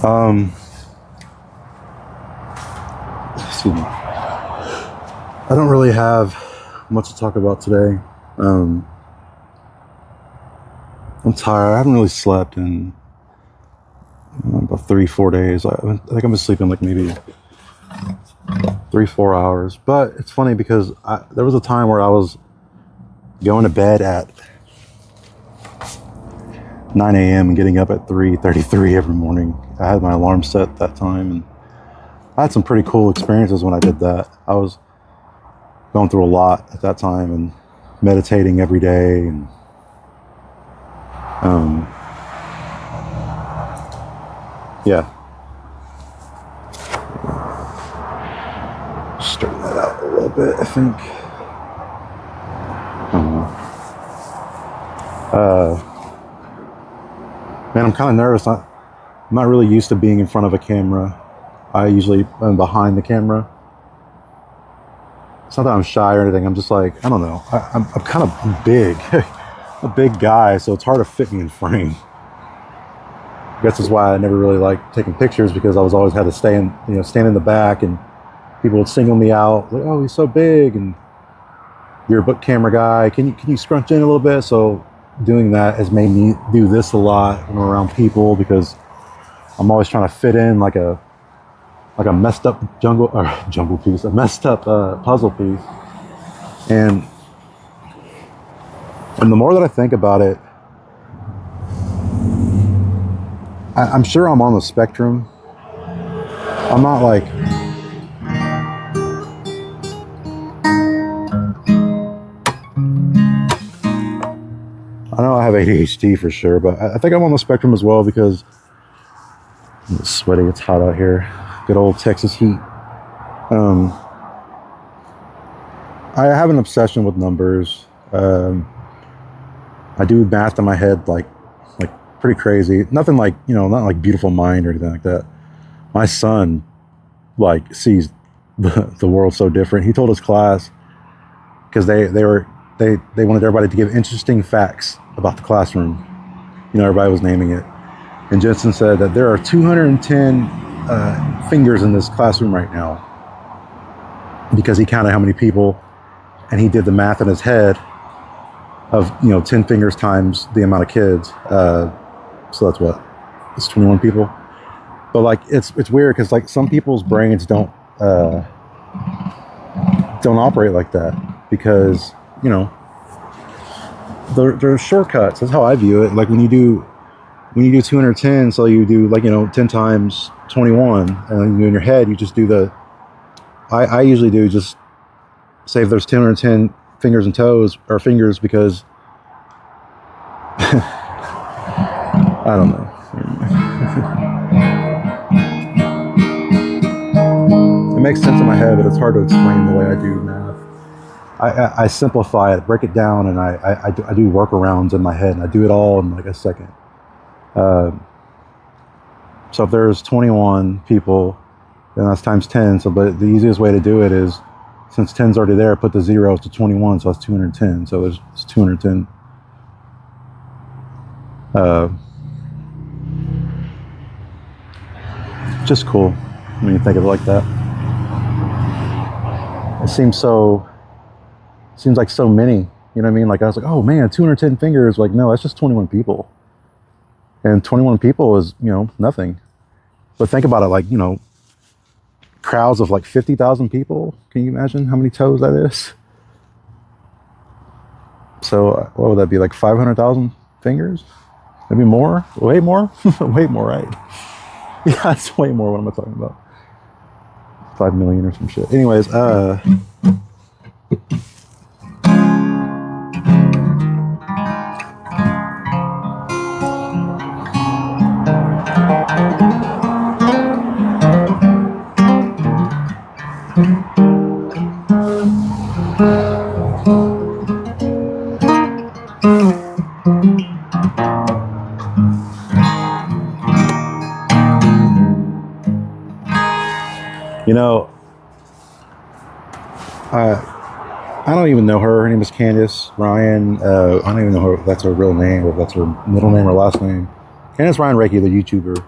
Um, Excuse me. I don't really have much to talk about today. Um, I'm tired. I haven't really slept in about 3, 4 days. I think I've been sleeping like maybe 3, 4 hours. But it's funny because there was a time where I was going to bed at 9 a.m. and getting up at 3:33 every morning. I had my alarm set at that time, and I had some pretty cool experiences when I did that. I was going through a lot at that time and meditating every day, and um, yeah, straighten that out a little bit. I think. I don't know. Man, I'm kind of nervous. I'm not really used to being in front of a camera. I usually am behind the camera. It's not that I'm shy or anything. I'm just like, I don't know. I'm kind of big, a big guy, so it's hard to fit me in frame. I guess that's why I never really liked taking pictures, because I was always had to stand in the back, and people would single me out. Like, oh, he's so big, and you're a book camera guy. Can you scrunch in a little bit? So doing that has made me do this a lot when I'm around people, because I'm always trying to fit in like a messed up jungle piece, a messed up puzzle piece. And the more that I think about it, I'm sure I'm on the spectrum. I'm not like, I know I have ADHD for sure, but I think I'm on the spectrum as well, because I'm sweaty. It's hot out here. Good old Texas heat. I have an obsession with numbers. I do math in my head like pretty crazy. Nothing like, not like Beautiful Mind or anything like that. My son like sees the world so different. He told his class, because they wanted everybody to give interesting facts about the classroom. Everybody was naming it. And Jensen said that there are 210 fingers in this classroom right now, because he counted how many people, and he did the math in his head of 10 fingers times the amount of kids. So that's what, it's 21 people. But like it's weird, because like some people's brains don't operate like that, because they're shortcuts. That's how I view it. Like when you do 210, so you do 10 times 21, and in your head you just do I usually do just say if there's 210 fingers and toes, or fingers, because I don't know. It makes sense in my head, but it's hard to explain the way I do math. I simplify it, break it down, and I do workarounds in my head, and I do it all in like a second. So if there's 21 people, then that's times 10. So, but the easiest way to do it is, since 10's already there, put the zeros to 21, so that's 210. So it's 210. Just cool when you think of it like that. It seems like so many. You know what I mean? Like I was like, oh man, 210 fingers. Like, no, that's just 21 people. And 21 people is, nothing. But think about it, like, crowds of like 50,000 people. Can you imagine how many toes that is? So what would that be, like 500,000 fingers? Maybe more? Way more? Way more, right? Yeah, it's way more. What am I talking about? 5 million or some shit. Anyways, I don't even know her. Her name is Candace Ryan. I don't even know if that's her real name, or if that's her middle name or last name. Candace Ryan Reiki, the YouTuber.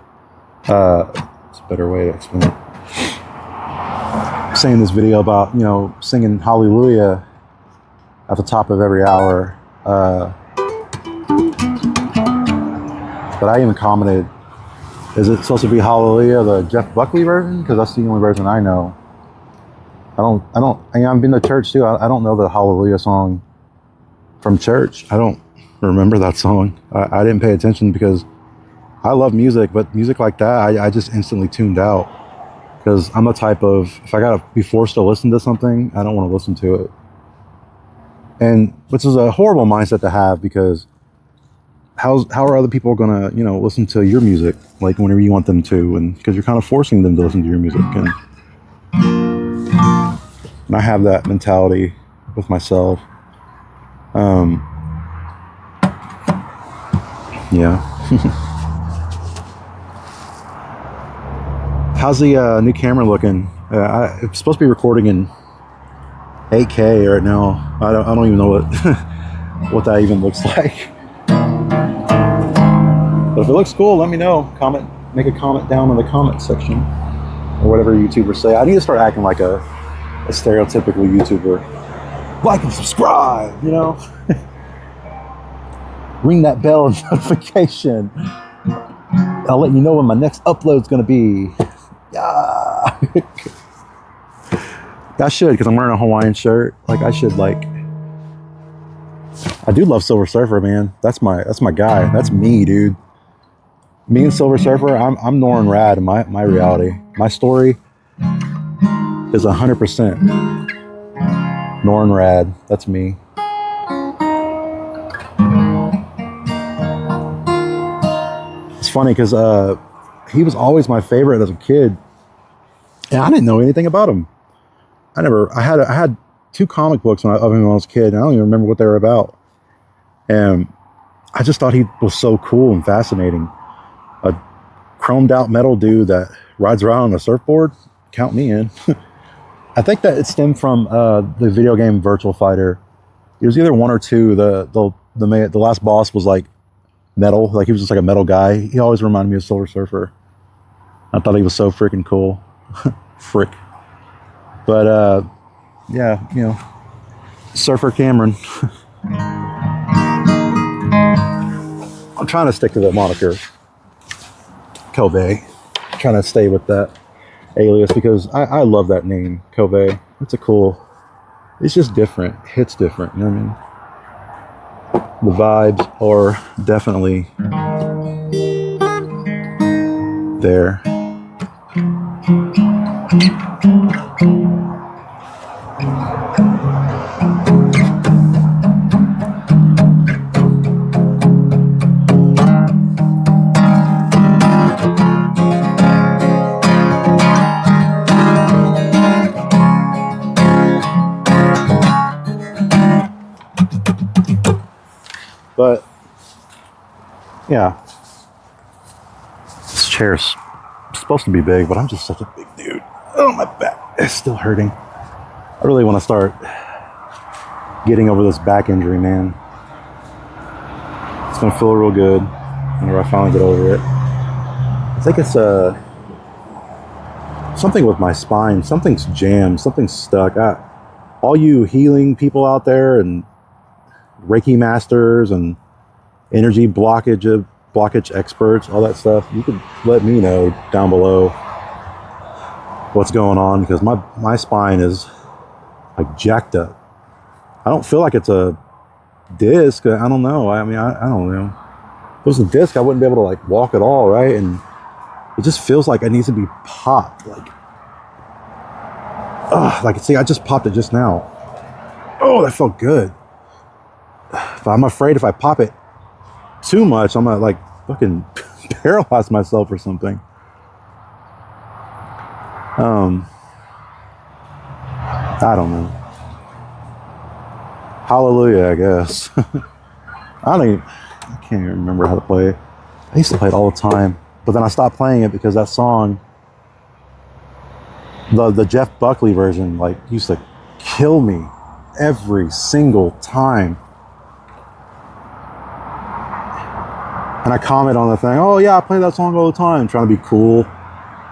It's a better way to explain it. Saying this video about, you know, singing Hallelujah at the top of every hour. But I even commented, is it supposed to be Hallelujah, the Jeff Buckley version? Because that's the only version I know. I mean, I've been to church too. I don't know the Hallelujah song from church. I don't remember that song. I didn't pay attention because I love music, but music like that, I just instantly tuned out. Because I'm the type of, if I gotta be forced to listen to something, I don't want to listen to it. And which is a horrible mindset to have, because how are other people gonna, you know, listen to your music like whenever you want them to, and because you're kind of forcing them to listen to your music. And I have that mentality with myself. Yeah. How's the new camera looking? It's supposed to be recording in 8K right now. I don't even know what what that even looks like. But if it looks cool, let me know. Comment, make a comment down in the comment section, or whatever YouTubers say. I need to start acting like a stereotypical YouTuber. Like and subscribe, you know? Ring that bell and notification. I'll let you know when my next upload's gonna be. Yeah. I should, because I'm wearing a Hawaiian shirt. Like, I should, like, I do love Silver Surfer, man. That's my guy. That's me, dude. Me and Silver Surfer, I'm Norin Rad in my reality. My story is 100% Norin Rad. That's me. It's funny because he was always my favorite as a kid, and I didn't know anything about him. I had 2 comic books of him when I was a kid, and I don't even remember what they were about. And I just thought he was so cool and fascinating. A chromed out metal dude that rides around on a surfboard, count me in. I think that it stemmed from the video game Virtual Fighter. It was either 1 or 2. The last boss was like metal, like he was just like a metal guy. He always reminded me of Silver Surfer. I thought he was so freaking cool. Frick. But yeah, you know, Surfer Cameron. I'm trying to stick to the moniker Covey. I'm trying to stay with that alias because I love that name, Covey. It's it's just different. It hits different, you know what I mean? The vibes are definitely there. But yeah, this chair's supposed to be big, but I'm just such a big dude. Oh, my back is still hurting. I really want to start getting over this back injury, man. It's gonna feel real good whenever I finally get over it. I think it's something with my spine. Something's jammed. Something's stuck. All you healing people out there and Reiki masters and energy blockage experts, all that stuff, you could let me know down below what's going on, because my spine is like jacked up. I don't feel like it's a disc. I don't know. I mean, I don't know. If it was a disc, I wouldn't be able to like walk at all, right? And it just feels like it needs to be popped. Like see, I just popped it just now. Oh, that felt good. But I'm afraid if I pop it too much, I'm gonna like fucking paralyze myself or something. I don't know. Hallelujah, I guess. I can't even remember how to play it. I used to play it all the time, but then I stopped playing it because that song, the Jeff Buckley version, like, used to kill me every single time. And I comment on the thing, oh yeah, I play that song all the time, trying to be cool.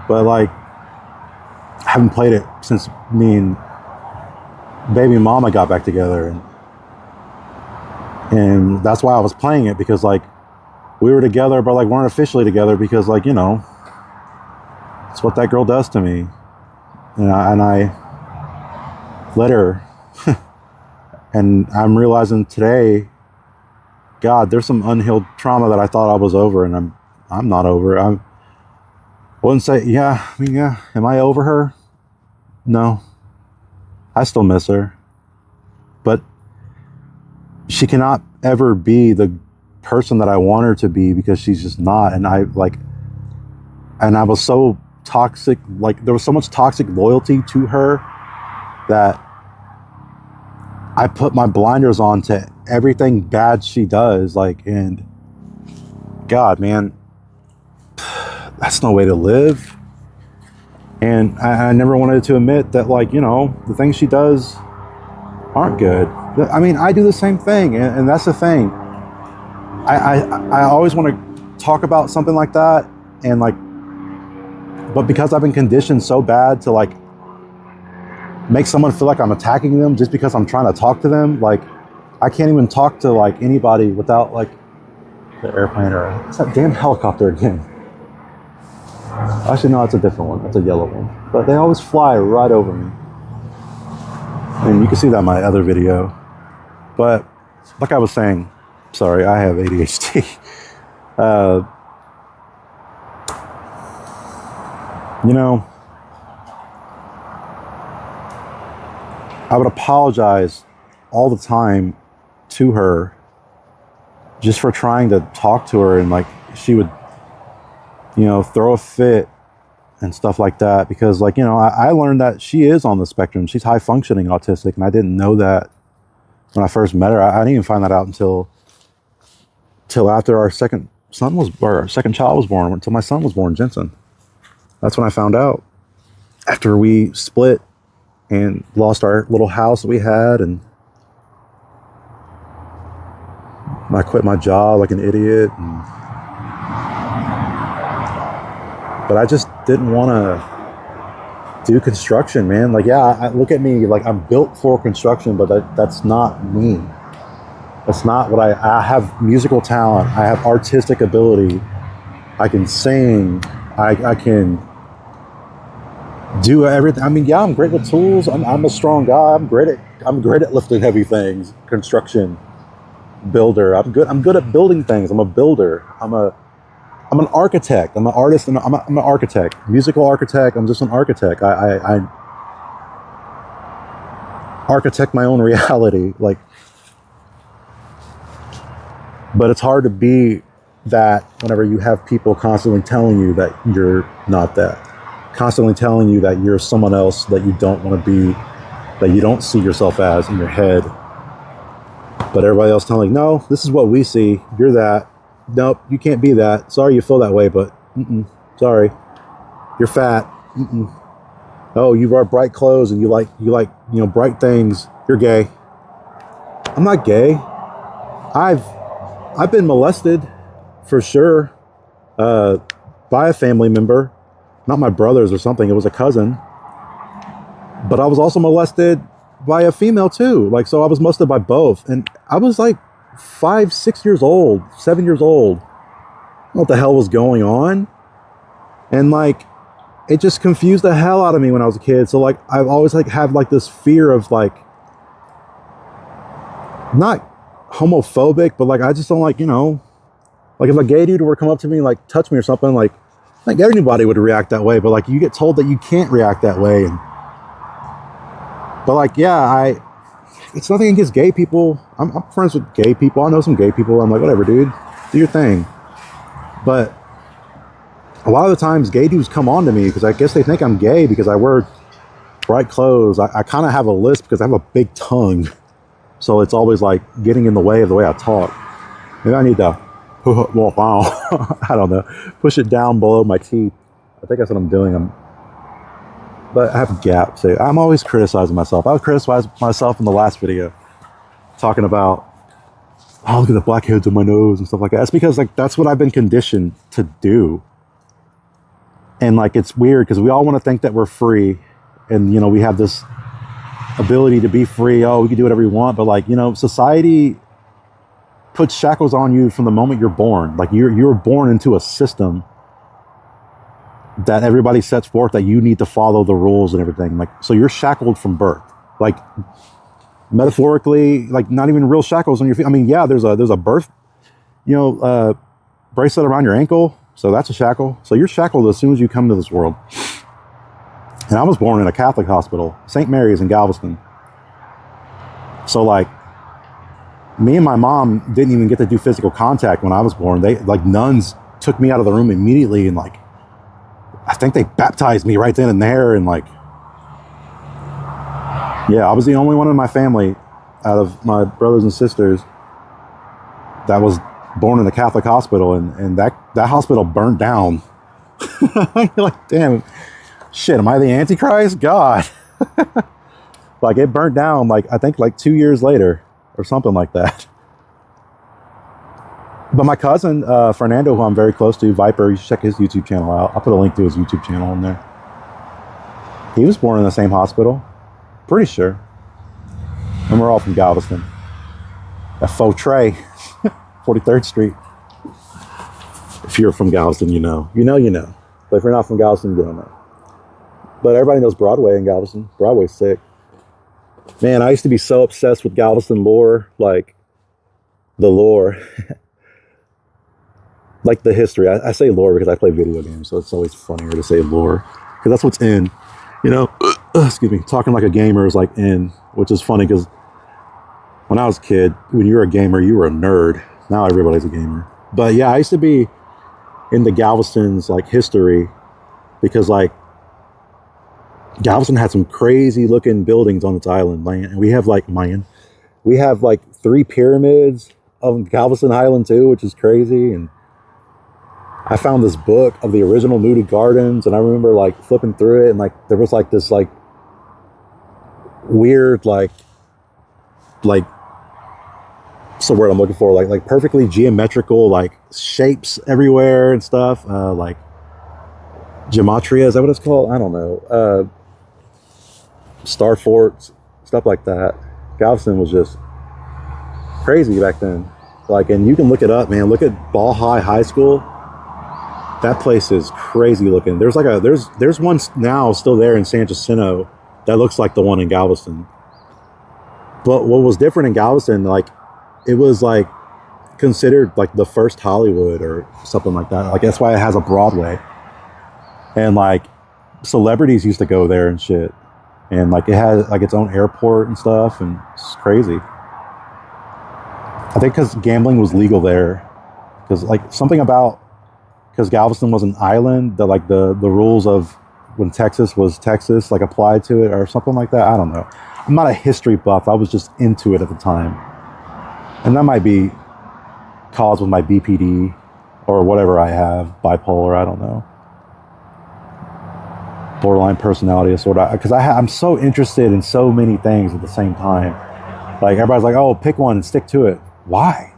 But like, I haven't played it since me and baby mama got back together. And that's why I was playing it, because like, we were together, but like weren't officially together, because like, you know, it's what that girl does to me. And I let her. And I'm realizing today, God, there's some unhealed trauma that I thought I was over, and I'm not over. I wouldn't say, yeah, I mean, yeah. Am I over her? No. I still miss her. But she cannot ever be the person that I want her to be, because she's just not. And I was so toxic, like there was so much toxic loyalty to her that I put my blinders on to everything bad she does. Like, and God, man, that's no way to live. And I never wanted to admit that, like, you know, the things she does aren't good. I mean, I do the same thing, and that's the thing. I always want to talk about something like that, and like, but because I've been conditioned so bad to like make someone feel like I'm attacking them just because I'm trying to talk to them, like I can't even talk to like anybody without like the airplane, or it's that damn helicopter again. Actually, no, it's a different one. It's a yellow one, but they always fly right over me. And you can see that in my other video. But like I was saying, sorry, I have ADHD. You know, I would apologize all the time to her just for trying to talk to her, and like she would, you know, throw a fit and stuff like that, because like, you know, I learned that she is on the spectrum. She's high functioning autistic, and I didn't know that when I first met her. I didn't even find that out until after our second child was born, until my son was born, Jensen. That's when I found out, after we split and lost our little house that we had, and I quit my job like an idiot. But I just didn't want to do construction, man. Like, yeah, I look at me like I'm built for construction, but that's not me. That's not what I have. Musical talent. I have artistic ability. I can sing. I can do everything. I mean, yeah, I'm great with tools. I'm a strong guy. I'm great at lifting heavy things. Construction, builder. I'm good at building things. I'm a builder. I'm an architect. I'm an artist, and I'm an architect, musical architect. I'm just an architect. I architect my own reality. Like, but it's hard to be that whenever you have people constantly telling you that you're not that, constantly telling you that you're someone else that you don't want to be, that you don't see yourself as in your head. But everybody else telling, no, this is what we see. You're that. Nope, you can't be that. Sorry you feel that way, but sorry. You're fat. Oh, you wear bright clothes and you like, you know, bright things. You're gay. I'm not gay. I've been molested, for sure, by a family member. Not my brothers or something. It was a cousin. But I was also molested by a female too. Like, so I was molested by both. And I was like 5, 6 years old, 7 years old. I don't know what the hell was going on. And like, it just confused the hell out of me when I was a kid. So like, I've always like have like this fear of like, not homophobic, but like, I just don't like, you know, like if a gay dude were to come up to me and like touch me or something, like, I think anybody would react that way. But like, you get told that you can't react that way. But like, yeah, it's nothing against gay people. I'm friends with gay people. I know some gay people. I'm like, whatever, dude, do your thing. But a lot of the times gay dudes come on to me because I guess they think I'm gay because I wear bright clothes. I kind of have a lisp because I have a big tongue. So it's always like getting in the way of the way I talk. Maybe I need to, well, wow, I don't know, push it down below my teeth. I think that's what I'm doing. But I have gaps. I'm always criticizing myself. I was criticizing myself in the last video, talking about oh, look at the blackheads on my nose and stuff like that. It's because like that's what I've been conditioned to do. And like it's weird because we all want to think that we're free, and we have this ability to be free. Oh, we can do whatever we want, but like society puts shackles on you from the moment you're born. Like you're born into a system that everybody sets forth that you need to follow the rules and everything. Like so, you're shackled from birth. Like metaphorically, like not even real shackles on your feet. I mean, yeah, there's a birth, bracelet around your ankle. So that's a shackle. So you're shackled as soon as you come to this world. And I was born in a Catholic hospital, St. Mary's in Galveston. So like, me and my mom didn't even get to do physical contact when I was born. They like nuns took me out of the room immediately, and like, I think they baptized me right then and there. And like, yeah, I was the only one in my family out of my brothers and sisters that was born in a Catholic hospital, and that hospital burnt down. You're like, damn, shit, am I the Antichrist? God. Like it burnt down like I think like 2 years later or something like that. But my cousin Fernando, who I'm very close to, Viper, you should check his YouTube channel out. I'll put a link to his YouTube channel in there. He was born in the same hospital, pretty sure. And we're all from Galveston. At Fautrey, 43rd Street. If you're from Galveston, you know. But if you're not from Galveston, you don't know. But everybody knows Broadway in Galveston. Broadway's sick. Man, I used to be so obsessed with Galveston lore, like the lore. Like the history. I say lore because I play video games, so it's always funnier to say lore. Because that's what's in. Excuse me, talking like a gamer is like in, which is funny because when I was a kid, when you were a gamer, you were a nerd. Now everybody's a gamer. But yeah, I used to be into Galveston's like history because like Galveston had some crazy looking buildings on its island, man. And we have like we have like 3 pyramids on Galveston Island too, which is crazy. And I found this book of the original Moody Gardens, and I remember like flipping through it, and like there was like this like weird like what's the word I'm looking for? Like perfectly geometrical like shapes everywhere and stuff. Like gematria, is that what it's called? I don't know. Star forts, stuff like that. Galveston was just crazy back then. Like, and you can look it up, man. Look at Ball High School. That place is crazy looking. There's like there's one now still there in San Jacinto that looks like the one in Galveston. But what was different in Galveston, like it was like considered like the first Hollywood or something like that. Like that's why it has a Broadway. And like celebrities used to go there and shit. And like it had like its own airport and stuff, and it's crazy. I think because gambling was legal there. Because like something about, because Galveston was an island, that like the rules of when Texas was Texas like applied to it or something like that. I don't know. I'm not a history buff. I was just into it at the time. And that might be caused with my BPD or whatever I have, bipolar, I don't know. Borderline personality disorder. Because I'm so interested in so many things at the same time. Like everybody's like, oh, pick one and stick to it. Why?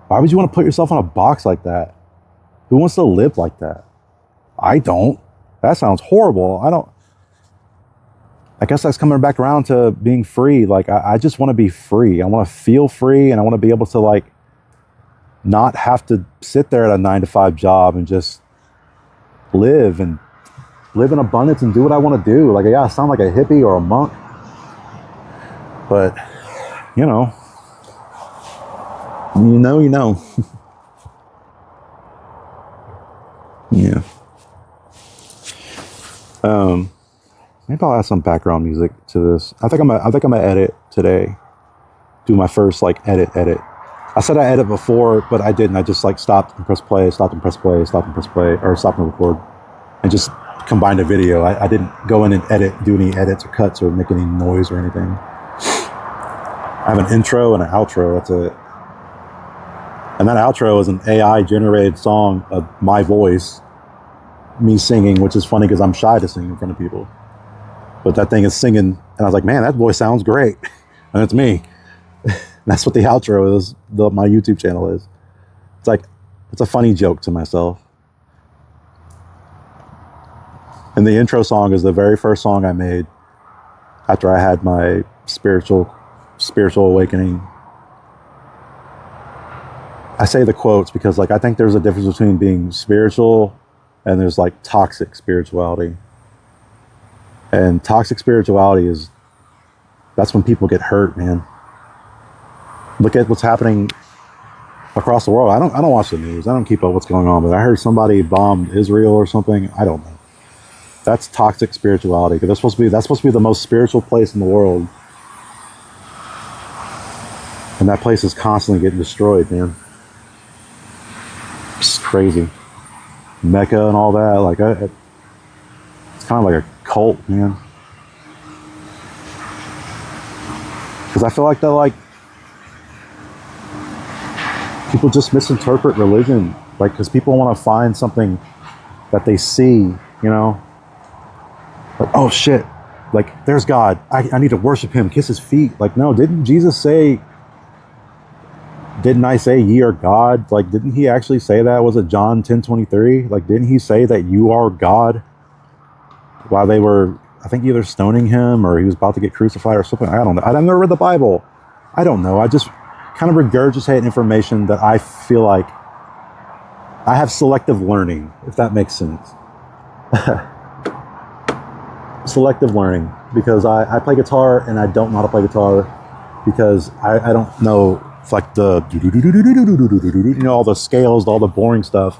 Why would you want to put yourself in a box like that? Who wants to live like that? I don't. That sounds horrible. I guess that's coming back around to being free. Like, I just want to be free. I want to feel free, and I want to be able to, like, not have to sit there at a 9-to-5 job and just live in abundance and do what I want to do. Like, yeah, I sound like a hippie or a monk. But, you know. Yeah. Maybe I'll add some background music to this. I think I'm gonna edit today. Do my first like edit. I said I edit before, but I didn't. I just like stopped and press play, stopped and press play, stopped and press play, or stopped and record, and just combined a video. I didn't go in and do any edits or cuts or make any noise or anything. I have an intro and an outro. That's it. And that outro is an AI generated song of my voice, me singing, which is funny because I'm shy to sing in front of people. But that thing is singing, and I was like, man, that voice sounds great. And it's me. That's what the outro is. My YouTube channel is. It's like, it's a funny joke to myself. And the intro song is the very first song I made after I had my spiritual awakening. I say the quotes because like I think there's a difference between being spiritual and there's like toxic spirituality. And toxic spirituality that's when people get hurt, man. Look at what's happening across the world. I don't watch the news. I don't keep up what's going on, but I heard somebody bombed Israel or something. I don't know. That's toxic spirituality. Because that's supposed to be the most spiritual place in the world. And that place is constantly getting destroyed, man. It's crazy. Mecca and all that, like it's kind of like a cult, man. Because I feel like that, like, people just misinterpret religion, like, because people want to find something that they see, you know, like, oh shit, like, there's God, I need to worship him, kiss his feet. Like, no, didn't I say ye are God? Like, didn't he actually say that? Was it John 10:23? Like, didn't he say that you are God? While they were, I think, either stoning him or he was about to get crucified or something. I don't know. I've never read the Bible. I don't know. I just kind of regurgitate information that I feel like I have selective learning, if that makes sense. Selective learning, because I play guitar and I don't know how to play guitar because I don't know. It's like the, you know, all the scales, all the boring stuff.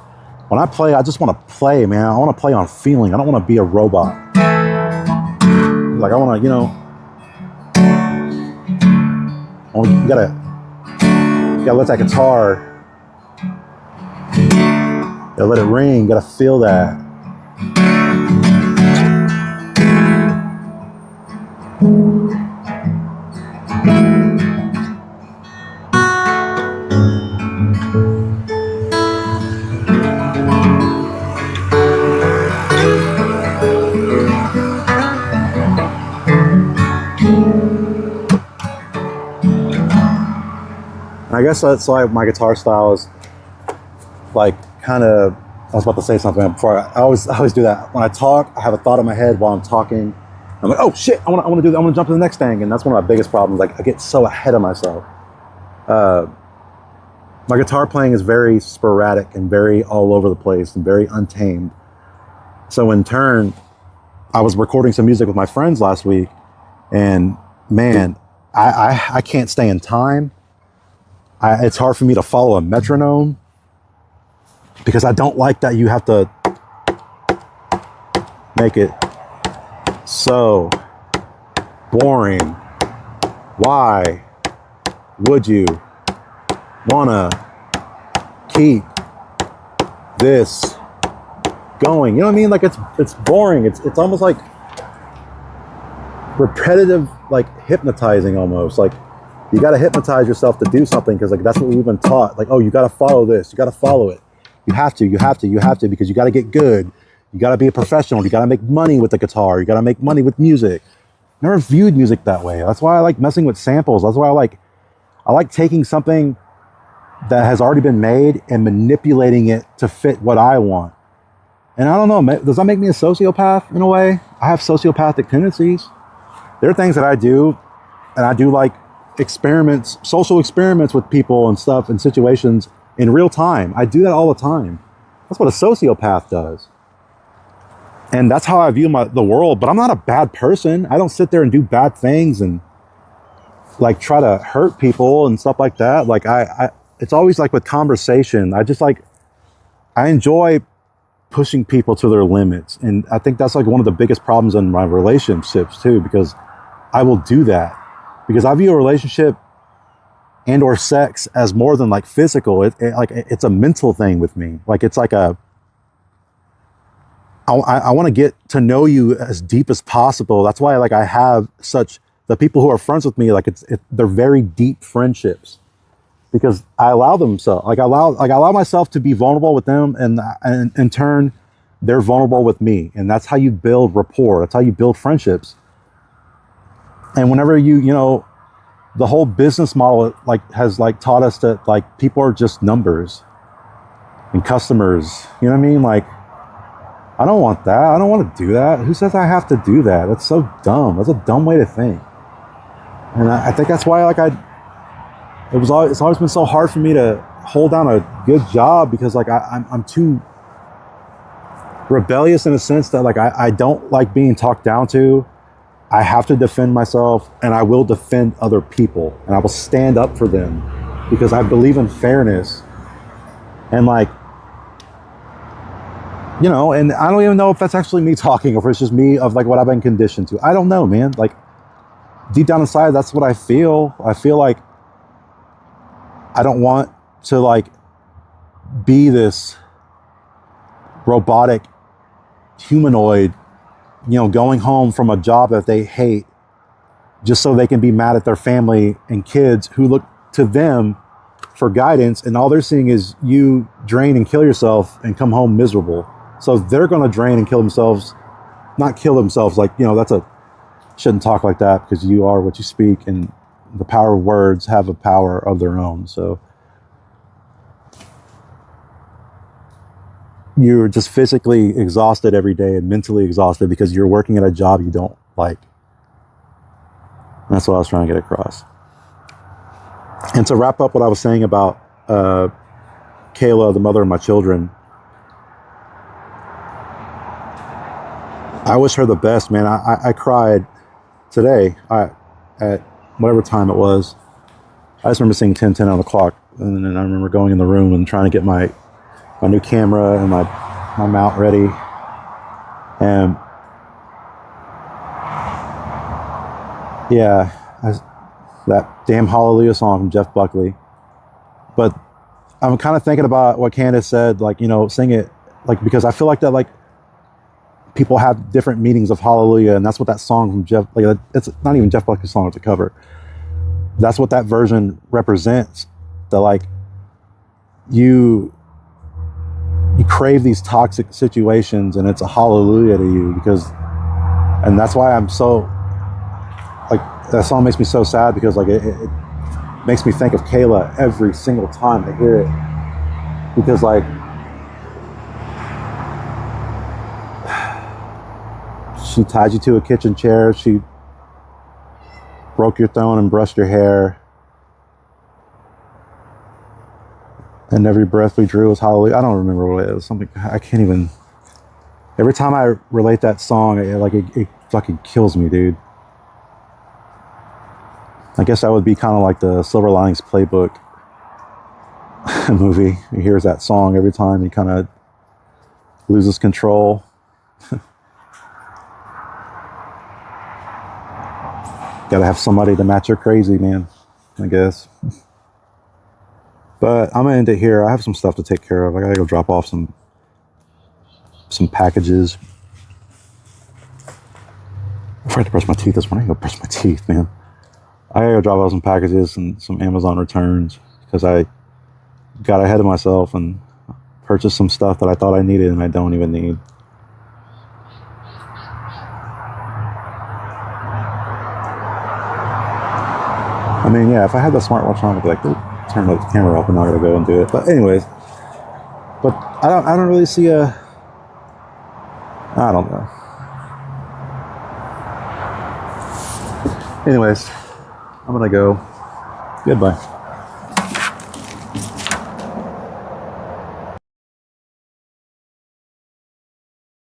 When I play, I just want to play, man. I want to play on feeling. I don't want to be a robot. Like, I want to, you know, you gotta let that guitar, you gotta let it ring, you gotta feel that. And I guess that's why my guitar style is like kind of, I was about to say something before. I always do that. When I talk, I have a thought in my head while I'm talking. I'm like, oh shit, I want to do that. I want to jump to the next thing. And that's one of my biggest problems. Like, I get so ahead of myself. My guitar playing is very sporadic and very all over the place and very untamed. So in turn, I was recording some music with my friends last week, and man, I can't stay in time. It's hard for me to follow a metronome because I don't like that you have to make it so boring. Why would you wanna keep this going? You know what I mean? Like, it's boring. It's almost like repetitive, like hypnotizing almost. Like, you got to hypnotize yourself to do something because, like, that's what we've been taught. Like, oh, you got to follow this. You got to follow it. You have to because you got to get good. You got to be a professional. You got to make money with the guitar. You got to make money with music. Never viewed music that way. That's why I like messing with samples. That's why I like taking something that has already been made and manipulating it to fit what I want. And I don't know, does that make me a sociopath in a way? I have sociopathic tendencies. There are things that I do, and I do like social experiments with people and stuff and situations in real time. I do that all the time. That's what a sociopath does. And that's how I view the world, but I'm not a bad person. I don't sit there and do bad things and like try to hurt people and stuff like that. Like it's always like with conversation. I enjoy pushing people to their limits. And I think that's like one of the biggest problems in my relationships too, because I will do that. Because I view a relationship and or sex as more than like physical. It's a mental thing with me. Like, it's like I want to get to know you as deep as possible. That's why like I have the people who are friends with me, like they're very deep friendships because I allow I allow myself to be vulnerable with them, and in turn they're vulnerable with me. And that's how you build rapport. That's how you build friendships. And whenever you the whole business model like has like taught us that like people are just numbers and customers. You know what I mean? Like, I don't want that. I don't want to do that. Who says I have to do that? That's so dumb. That's a dumb way to think. And I think that's why like it's always been so hard for me to hold down a good job, because like I'm too rebellious in a sense that like I don't like being talked down to. I have to defend myself, and I will defend other people, and I will stand up for them because I believe in fairness. And like, you know, and I don't even know if that's actually me talking or if it's just me of like what I've been conditioned to. I don't know, man. Like deep down inside, that's what I feel. I feel like I don't want to like be this robotic humanoid, you know, going home from a job that they hate just so they can be mad at their family and kids who look to them for guidance, and all they're seeing is you drain and kill yourself and come home miserable. So they're going to drain and kill themselves, not kill themselves. Like, you know, shouldn't talk like that, because you are what you speak, and the power of words have a power of their own. So you're just physically exhausted every day and mentally exhausted because you're working at a job you don't like. And that's what I was trying to get across. And to wrap up what I was saying about Kayla, the mother of my children, I wish her the best, man. I cried today at whatever time it was. I just remember seeing 10:10 on the clock, and then I remember going in the room and trying to get my new camera and my mount ready. And yeah, that damn Hallelujah song from Jeff Buckley. But I'm kind of thinking about what Candace said, like, you know, sing it, like, because I feel like that, like, people have different meanings of Hallelujah, and that's what that song from Jeff, like, it's not even Jeff Buckley's song, it's a cover. That's what that version represents. The like, you crave these toxic situations, and it's a hallelujah to you, because, and that's why I'm so, like, that song makes me so sad, because like it makes me think of Kayla every single time I hear it, because like she tied you to a kitchen chair, she broke your throne and brushed your hair, and every breath we drew was hallelujah. I don't remember what it was. Something I can't even. Every time I relate that song, it fucking kills me, dude. I guess that would be kind of like the Silver Linings Playbook movie. He hears that song every time he kind of loses control. Gotta have somebody to match your crazy, man, I guess. But I'm gonna end it here. I have some stuff to take care of. I gotta go drop off some packages. I forgot to brush my teeth this morning. I gotta brush my teeth, man. I gotta go drop off some packages and some Amazon returns, because I got ahead of myself and purchased some stuff that I thought I needed and I don't even need. I mean, yeah, if I had the smartwatch on, I'd be like, oh, turn the camera off, and now I gotta go and do it. But anyways, but I don't really see I don't know. Anyways, I'm gonna go. Goodbye.